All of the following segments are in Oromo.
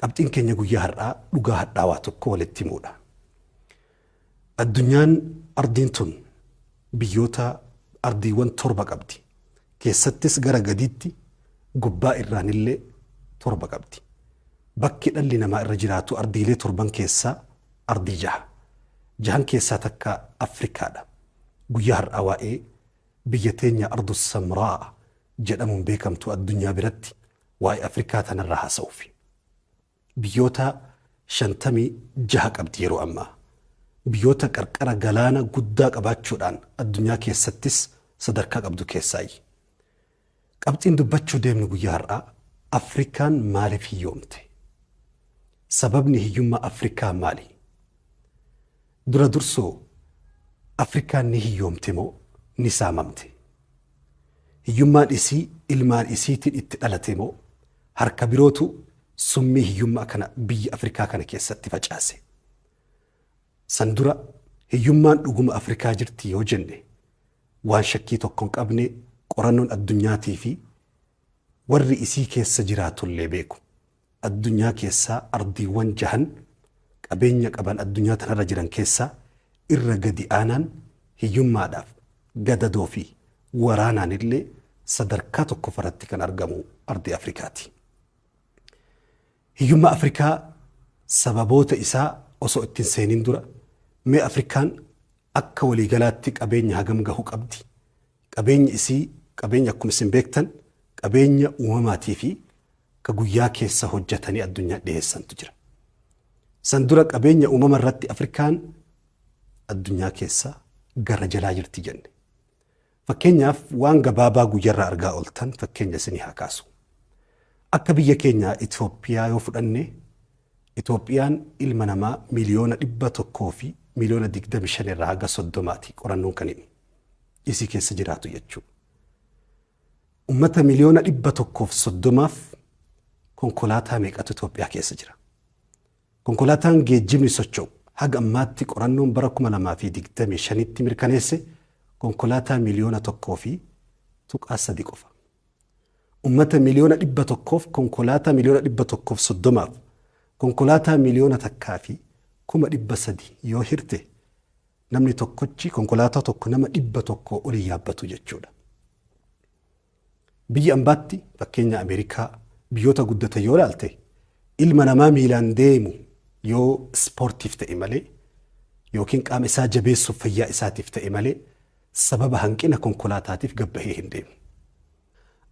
Qabxiin keenya guyyaa har'aa dhugaa hadhaawaa tokko walitti himuudha. Addunyaan ardiin tun biyyoota ardiiwwan torba qabdi. Keessattis gara gadiitti gubbaa irraanillee torba qabdi. Bakki dhalli namaa irra jiraatu ardiilee torban keessaa ardii jaha. Jahan keessaa takka Afrikaadha. Guyyaa har'aa waa'ee biyya teenya ardu samraa jedhamuun beekamtu addunyaa biratti waa'ee Afrikaa tanarraa haasa'uufi. Biyyoota 56 qabdi yeroo ammaa. Biyyoota qarqara galaana guddaa qabaachuudhaan addunyaa keessattis sadarkaa qabdu keessaayi. Qabxiin dubbachuu deemnu guyyaa har'aa Afrikaan maaliif hiyyoomte? Sababni hiyyummaa Afrikaa maali? Dura dursoo Afrikaan ni hiyyoomte moo ni saamamte? Hiyyummaan isii ilmaan isiitiin itti dhalate moo harka birootu summii hiyyummaa kana biyya Afrikaa kana keessatti facaase? San dura hiyyummaan dhuguma Afrikaa jirti yoo jenne waan shakkii tokko hin qabne qorannoon addunyaatii fi warri isii keessa jiraatullee beeku. Addunyaa keessaa ardiiwwan jahan qabeenya qaban addunyaa tanarra jiran keessaa irra gadi aanaan hiyyummaadhaaf gadadoo fi waraanaan illee sadarkaa tokkoffaratti kan argamu ardii Afrikaati. Hiyyummaa Afrikaa sababoota isaa osoo ittiin seeniin dura mee Afrikaan akka waliigalaatti qabeenya hagam gahu qabdi? Qabeenyi isii qabeenya akkuma isin beektan qabeenya uumamaatii fi ka guyyaa keessa hojjetanii addunyaa dhiyeessantu jira. San dura qabeenya uumama irratti Afrikaan addunyaa keessa gara jalaa jirti jenne. Fakkeenyaaf waan gabaabaa guyyaarraa argaa ooltan fakkeenya isinii haa kaasu. Akka biyya keenya Itoophiyaa yoo fudhanne Itoophiyaan ilma namaa miliyoona 100 fi miliyoona 25 irraa haga 30 qorannoon kan inni isii keessa jiraatu jechuudha. Ummata miliyoona 130 konkolaataa meeqatu Itoophiyaa keessa jira? Konkolaataan geejjibni socho'u haga ammaatti qorannoon bara 2025tti mirkaneesse konkolaataa miliyoona 1 fi tuqaa 3 qofa. Ummata miliyoona 100 konkolaataa miliyoona 130 konkolaataa miliyoona 1 fi 300 yoo hirte namni tokkochi konkolaataa tokko nama 100 olii yaabbatu jechuudha. Biyya ambaatti fakkeenya Ameerikaa biyyoota guddate yoo ilaalte ilma namaa miilaan deemu yoo ispoortiif ta'e malee yookiin qaama isaa jabeessuuf fayyaa isaatiif ta'e malee sababa hanqina konkolaataatiif gabbahee hin deemu.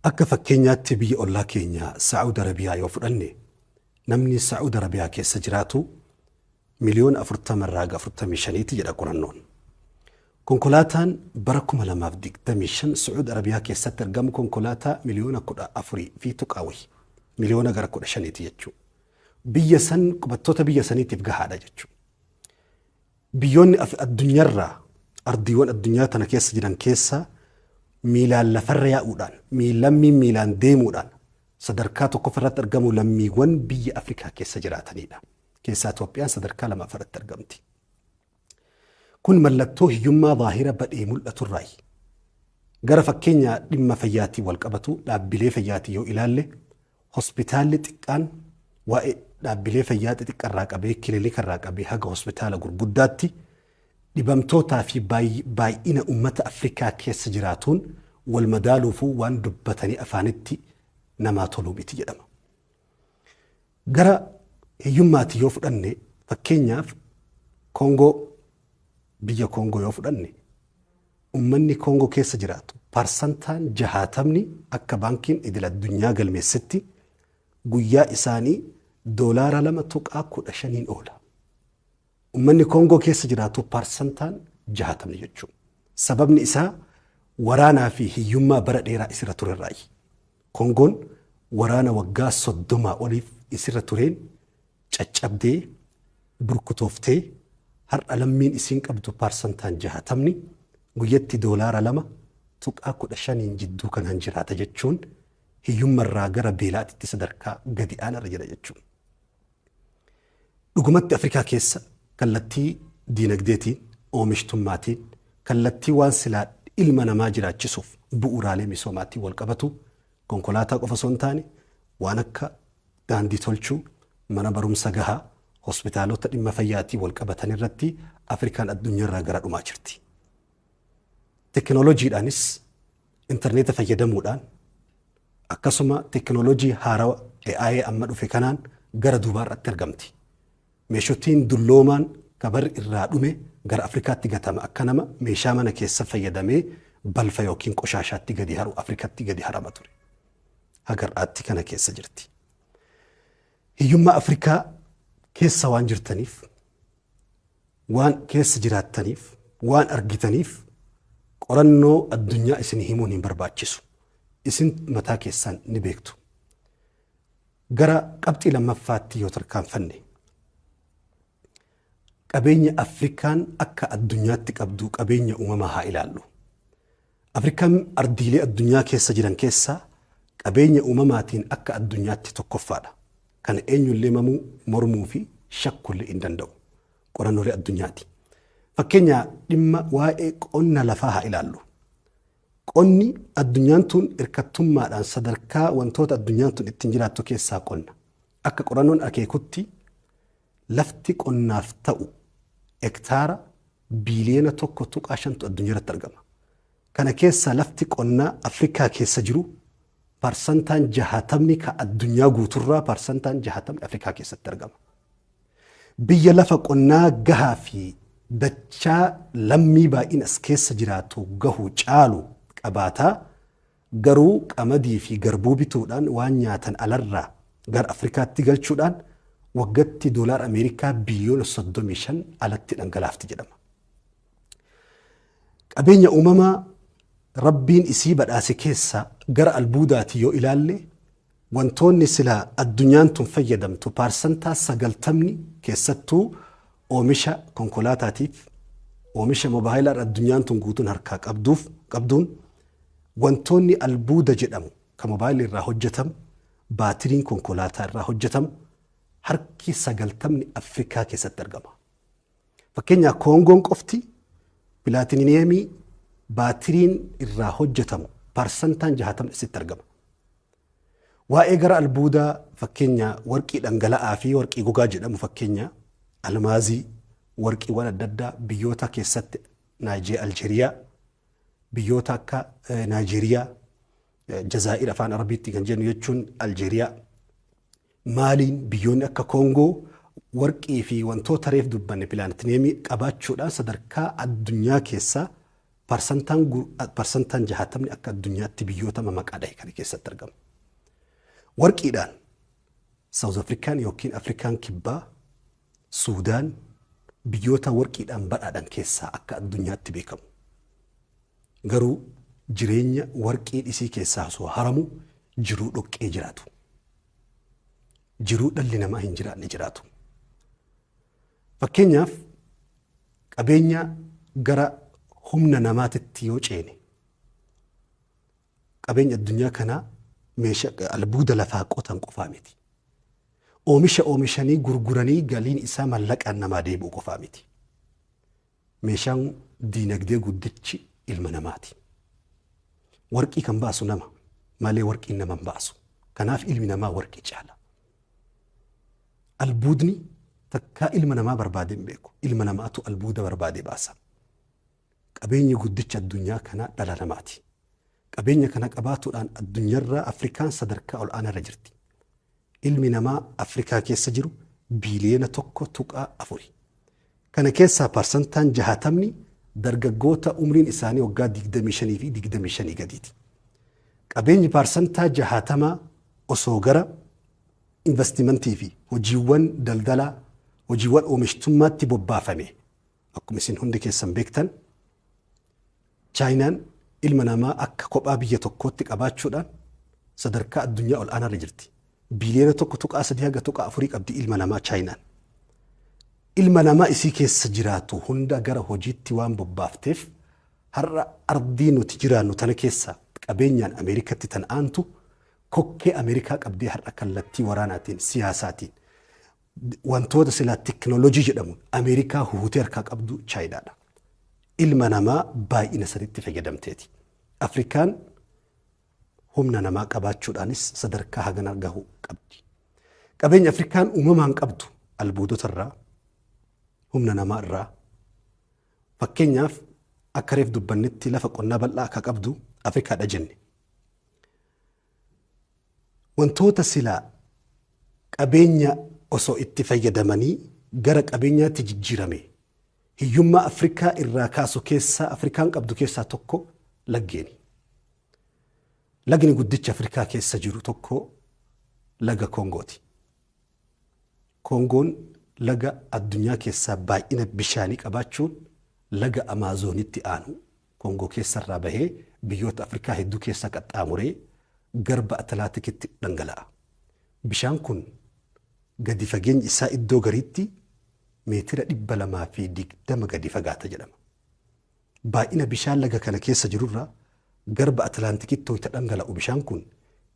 Akka fakkeenyaatti biyya ollaa keenya Saa'ud Arabiyaa yoo fudhanne namni Saa'ud Arabiyaa keessa jiraatu miliyoona 40 irraa 45 jedha qorannoon. Konkolaataan bara 2025 Saa'ud Arabiyaa keessatti argamu konkolaataa miliyoona 14 fi tuqaawii miliyoona gara 15 jechuudha. Biyya san qubattoota biyya saniitiif gahaadha jechuudha. Biyyoonni addunyaarraa ardiiwwan addunyaa tana keessa jiran keessaa miilaan lafarra yaa'uudhaan miilaan deemuudhaan sadarkaa tokkoffaarratti argamu lammiiwwan biyya Afrikaa keessa jiraatanidha. Keessaa Itoophiyaan sadarkaa 2ffaratti argamti. Kun mallattoo hiyyummaa zaahira badhee mul'aturraayi. Gara fakkeenya dhimma fayyaatii wal qabatu dhaabbilee fayyaatii yoo ilaalle hospitaalli xiqqaan waa'ee dhaabbilee fayyaa xixiqqarraa qabee kiliinikarraa qabee haga hospitaala gurguddaatti dhibamtootaa fi baay'ina uummata Afrikaa keessa jiraatuun wal madaaluufuu waan dubbatanii afaanitti namaa toluu miti jedhama. Gara hiyyummaatti yoo fudhanne fakkeenyaaf Koongoo biyya Koongoo yoo fudhanne uummanni Koongoo keessa jiraatu parsantaan 60 akka baankiin idil addunyaa galmeessetti guyyaa isaanii doolaara 2.15 oola. Uummanni Koongoo keessa jiraatu parsantaan 60 jechuudha. Sababni isaa waraanaa fi hiyyummaa bara dheeraa isirra turerraayi. Koongoon waraana waggaa 30 oliif isirra tureen caccabdee burkutooftee har'a lammiin isiin qabdu parsantaan 60 guyyatti doolaara 2.15 jidduu kanaan jiraata jechuun hiyyummarraa gara beelaatitti sadarkaa gadi aanarra jira jechuudha. Dhugumatti Afrikaa keessa kallattii diinagdeetiin oomishtummaatiin kallattii waan silaa ilma namaa jiraachisuuf bu'uuraalee misoomaatiin wal qabatu konkolaataa qofa osoo hin taane waan akka daandii tolchuu mana barumsa gahaa hospitaalota dhimma fayyaatii wal qabatan irratti Afrikaan addunyaarraa gara dhumaa jirti. Teknooloojiidhaanis intarneeta fayyadamuudhaan akkasuma teknooloojii haarawaa AI amma dhufe kanaan gara duubaarratti argamti. Meeshootiin dulloomaan kabar irraa dhume gara Afrikaatti gatama akka nama meeshaa mana keessa fayyadamee balfa yookiin qoshaashaatti gadi haru Afrikaatti gadi harama ture. Hagar'aatti kana keessa jirti. Hiyyummaa Afrikaa keessa waan jirtaniif, waan keessa jiraattaniif, waan argitaniif qorannoo addunyaa isin himuun hin barbaachisu. Isin mataa keessaan ni beektu. Gara qabxii lammaffaatti yoo tarkaanfanne qabeenya Afrikaan akka addunyaatti qabdu qabeenya uumamaa haa ilaallu. Afrikaan ardiilee addunyaa keessa jiran keessaa qabeenya uumamaatiin akka addunyaatti tokkoffaadha. Kan eenyullee mamuu mormuu fi shakkullee hin danda'u. Qorannoolee addunyaati. Fakkeenya dhimma waa'ee qonna lafaa haa ilaallu. Qonni addunyaan tun hirkattummaadhaan sadarkaa wantoota addunyaan tun ittiin jiraattu keessaa qonna. Akka qorannoon akeekutti lafti qonnaaf ta'u hektaara biiliyoona 1.5 addunyaa irratti argama. Kana keessaa lafti qonnaa Afrikaa keessa jiru parsantaan 60 ka addunyaa guuturraa parsantaan 60 Afrikaa keessatti argama. Biyya lafa qonnaa gahaa fi dachaa lammii baay'ina as keessa jiraatu gahu caalu qabaataa garuu qamadii fi garbuu bituudhaan waan nyaatan alarraa gara Afrikaatti galchuudhaan waggaatti doolaar Ameerikaa biliyoona 35 alatti dhangalaafti jedhama. Qabeenya uumamaa Rabbiin isii badhaase keessa gara albuudaati yoo ilaalle wantoonni silaa addunyaan tun fayyadamtu parsantaa 90 keessattuu oomisha konkolaataatiif oomisha mobaayilaa addunyaan tun guutuun harkaa qabduun wantoonni albuuda jedhamu kan mobaayilii irraa hojjetamu baatiriin konkolaataa irraa hojjetamu harki 90 Afrikaa keessatti argama. Fakkeenyaaf Koongoon qofti pilaatiniyeemii baatiriin irraa hojjetamu parsantaan 60 isitti argama. Waa'ee gara albuudaa fakkeenya warqii dhangala'aa fi warqii gogaa jedhamu fakkeenya almaazii warqiiwwan adda addaa biyyoota keessatti Aljeeriyaa biyyoota akka Naayijeeriyaa Jazaa'ir afaan Arabiitti kan jennu jechuun Aljeeriyaa Maaliin biyyoonni akka Koongoo warqii fi wantoota reef dubbanne pilaatiniyeemii qabaachuudhaan sadarkaa addunyaa keessaa parsantaan 60 akka addunyaatti biyyoota maqaa dhahe kana keessatti argama. Warqiidhaan South Afrikaan yookiin Afrikaan kibbaa Suudaan biyyoota warqiidhaan badhaadhan keessaa akka addunyaatti beekamu. Garuu jireenya warqiin isii keessaa osoo haramu jiruu dhoqqee jiraatu. Jiruu dhalli namaa hin jiraanne jiraatu. Fakkeenyaaf qabeenya gara humna namaatitti yoo ceene qabeenya addunyaa kanaa meeshaa albuuda lafaa qotan qofaa miti. Oomishanii gurguranii galiin isaa mallaqaan namaa deebi'u qofaa miti. Meeshaan diinagdee guddichi ilma namaati. Warqii kan baasu nama malee warqiin nama hin baasu. Kanaaf ilmi namaa warqii caala. Albuudni takkaa ilma namaa barbaadee hin beeku. Ilma namaatu albuuda barbaadee baasa. Qabeenyi guddicha addunyaa kanaa dhala namaati. Qabeenya kana qabaatuudhaan addunyaarraa Afrikaan sadarkaa ol aanaa irra jirti. Ilmi namaa Afrikaa keessa jiru biiliyoona 1.4. Kana keessaa parsantaan 60 dargaggoota umriin isaanii waggaa 25 fi 25 gadiiti. Qabeenyi parsantaa 60 osoo gara investimentii fi hojiiwwan daldalaa, hojiiwwan oomishtummaatti bobbaafame akkuma isin hundi keessan beektan Chaayinaan ilma namaa akka kophaa biyya tokkootti qabaachuudhaan sadarkaa addunyaa ol aanaa irra jirti. Biiliyoona 1.3 haga 1.4 qabdi ilma namaa Chaayinaan. Ilma namaa isii keessa jiraatu hunda gara hojiitti waan bobbaafteef har'a ardii nuti jiraannu tana keessa qabeenyaan Ameerikatti tan aantu kokkee Ameerikaa qabdee har'a kallattii waraanaatiin siyaasaatiin wantoota silaa teknooloojii jedhamuun Ameerikaa huutee harkaa qabdu Chaayinaadha. Ilma namaa baay'ina sadiitti fayyadamteeti. Afrikaan humna namaa qabaachuudhaanis sadarkaa hagana gahu qabdi. qabeenya Afrikaan uumamaan qabdu albuudota irraa, humna namaa irraa. Fakkeenyaaf akka reef dubbannetti lafa qonnaa bal'aa akka qabdu Afrikaadha jenne. Wantoota silaa qabeenya osoo itti fayyadamanii gara qabeenyaatti jijjiirame hiyyummaa Afrikaa irraa kaasu keessaa Afrikaan qabdu keessaa tokko laggeeni. Lagni guddicha Afrikaa keessa jiru tokko laga Kongooti. Kongoon laga addunyaa keessaa baay'ina bishaanii qabaachuun laga Amaazonitti aanu Kongoo keessarraa bahee biyyoota Afrikaa hedduu keessa qaxxaamuree garba Atlaantikitti dhangala'a. Bishaan kun gadi fageenyi isaa iddoo gariitti meetira 220 gadi fagaata jedhama. Baay'ina bishaan laga kana keessa jirurraa garba Atlaantikitti ho'ita dhangala'u bishaan kun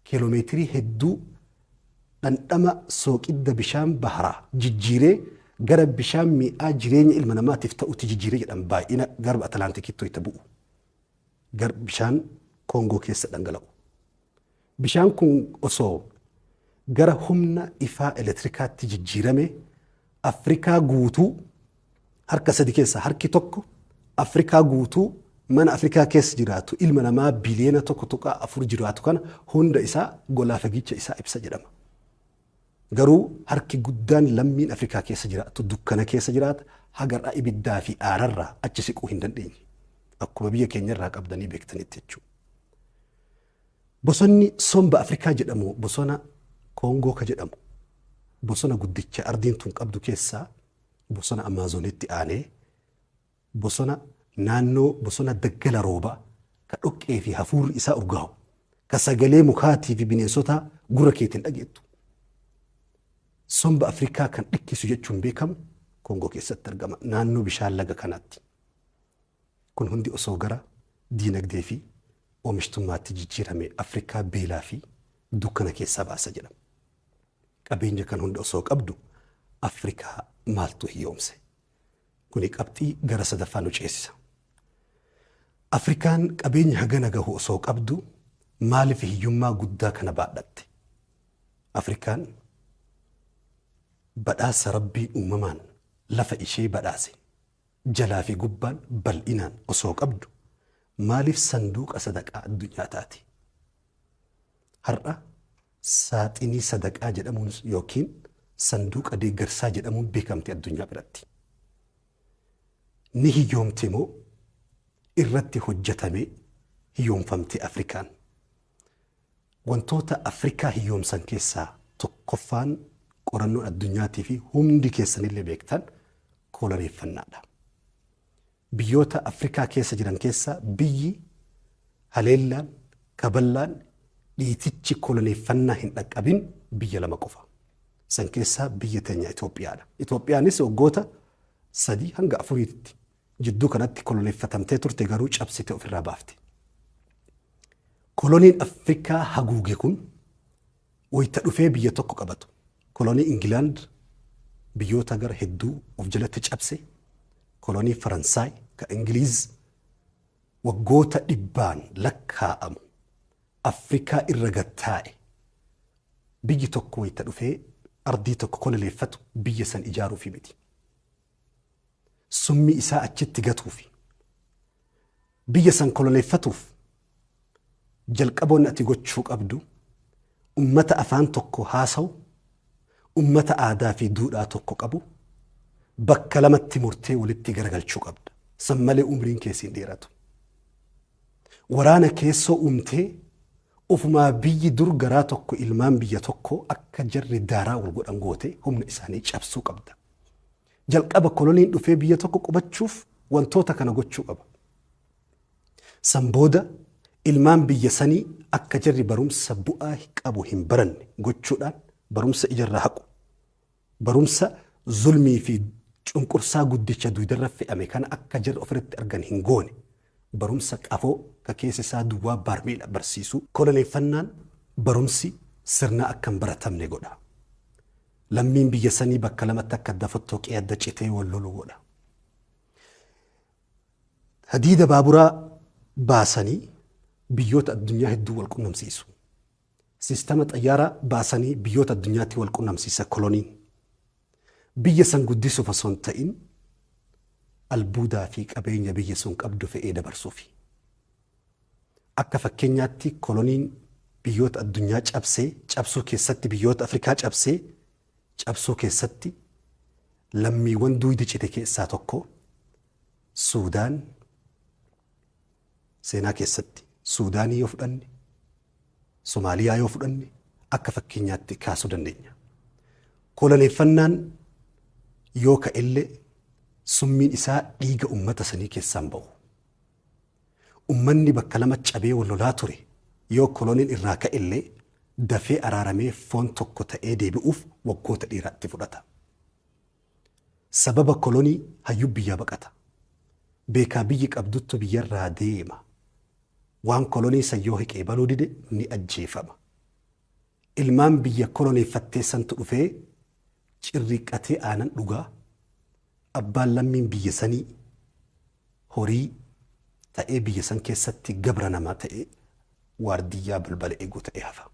kiiloomeetirii hedduu dhandhama sooqidda bishaan baharaa jijjiiree gara bishaan mi'aa jireenya ilma namaatiif ta'utti jijjiiree jedhama. Baay'ina garba Atlaantikitti ho'ita bu'u. Bishaan Kongoo keessa dhangala'u. Bishaan kun osoo gara humna ifaa elektirikaatti jijjiirame Afrikaa guutuu harka sadi keessa harki tokko Afrikaa guutuu mana Afrikaa keessa jiraatu ilma namaa biliyoona 1.4 jiraatu kana hunda isaa golaa fagicha isaa ibsa jedhama. Garuu harki guddaan lammiin Afrikaa keessa jiraatu dukkana keessa jiraata hagarraa ibiddaa fi aararraa achi siquu hin dandeenye. Akkuma biyya keenya irraa qabdanii beektanitti jechuudha. Bosonni somba Afrikaa jedhamu bosona Kongoo ka jedhamu bosona guddicha ardiin tun qabdu keessaa bosona Amaazonitti aanee bosona naannoo bosona daggala roobaa ka dhoqqee fi hafuurri isaa urgaa'u ka sagalee mukaatii fi bineensota gurra keetiin dhageettu. Somba Afrikaa kan dhikkisu jechuun beekamu Kongoo keessatti argama naannoo bishaan laga kanaatti. Kun hundi osoo gara diinagdee fi oomishtummaatti jijjiirame Afrikaa beelaa fi dukkana keessaa baasa jedhama. Qabeenya kan hunda osoo qabdu Afrikaa maaltu hiyyoomse? Kuni qabxii gara sadaffaa nu ceesisa. Afrikaan qabeenya hagana gahu osoo qabdu maaliif hiyyummaa guddaa kana baadhatte? Afrikaan badhaasa rabbii uumamaan lafa ishee badhaase jalaa fi gubbaan bal'inaan osoo qabdu maaliif sanduuqa sadaqaa addunyaa taati? Har'a saaxinii sadaqaa jedhamuun yookiin sanduuqa deeggarsaa jedhamuun beekamte addunyaa biratti. Ni hiyyoomte moo irratti hojjetame hiyyoomfamte Afrikaan? Wantoota Afrikaa hiyyoomsan keessaa tokkoffaan qorannoo addunyaatii fi hundi keessanillee beektan koloneeffannaadha. Biyyoota Afrikaa keessa jiran keessaa biyyi haleellaan kaballaan dhiitichi koloneeffannaa hin dhaqqabin biyya lama qofa. San keessaa biyya teenya Itoophiyaadha. Itoophiyaanis waggoota 3 hanga 4tti jidduu kanatti koloneeffatamtee turte garuu cabsite ofirraa baafte. Koloniin Afrikaa haguuge kun wayita dhufee biyya tokko qabatu. Kolonii Ingilaand biyyoota gara hedduu of jalatti cabse. Kolonii Faransaay ka Ingiliiz waggoota 100 lakkaa'amu Afrikaa irra gattaa'e. Biyyi tokko wayita dhufee ardii tokko koloneeffatu biyya san ijaaruufi miti. Summi isaa achitti gatuufi. Biyya san koloneeffatuuf jalqaboonni ati gochuu qabdu ummata afaan tokko haasawu, ummata aadaa fi duudhaa tokko qabu, bakka lamatti murtee walitti garagalchuu qabda. San malee umriin keessi hin dheeratu. Waraana keessoo uumtee ufumaa biyyi dur garaa tokko ilmaan biyya tokko akka jarri daaraa wal godhan goote humna isaanii cabsuu qabda. Jalqaba koloniin dhufee biyya tokko qubachuuf wantoota kana gochuu qaba. San booda ilmaan biyya sanii akka jarri barumsa bu'aa qabu hin baranne gochuudhaan barumsa ijarraa haqu. Barumsa zulmii fi cunqursaa guddicha duudarra fe'ame kana akka jarri ofirratti argan hin goone. Barumsa qafoo ka keessa isaa duwwaa baarmeedha barsiisu. Koloneeffannaan barumsi sirna akka hin baratamne godha. Lammiin biyya sanii bakka lamatti akka adda fottooqee adda citee wal lolu godha. Hadiida baaburaa baasanii biyyoota addunyaa hedduu wal qunnamsiisu. Sistema xayyaaraa baasanii biyyoota addunyaatti wal qunnamsiisa koloniin. Biyya san guddisuuf osoo hin ta'in albuudaa fi qabeenya biyya sun qabdu fe'ee dabarsuufi. Akka fakkeenyaatti koloniin biyyoota addunyaa cabsuu keessatti biyyoota Afrikaa cabsuu keessatti lammiiwwan duwidi cite keessaa tokko Suudaan seenaa keessatti Suudaanii yoo fudhanne Somaaliyaa yoo fudhanne akka fakkeenyaatti kaasuu dandeenya. Koloneeffannaan yoo ka'ellee summiin isaa dhiiga ummata sanii keessaan ba'u. Ummanni bakka lama cabee wal lolaa ture yoo koloniin irraa ka'ellee dafee araaramee foon tokko ta'ee deebi'uuf waggoota dheeraatti fudhata. Sababa kolonii hayyuu biyyaa baqata. Beekaa biyyi qabduttu biyyarraa deema. Waan kolonii san yoo hiqee baluu dide ni ajjeefama. Ilmaan biyya koloneeffattee santu dhufee cirriiqqatee aanan dhugaa. Abbaan lammiin biyya sanii horii ta'ee biyya san keessatti gabra namaa ta'ee waardiyyaa balbala eeguu ta'ee hafa.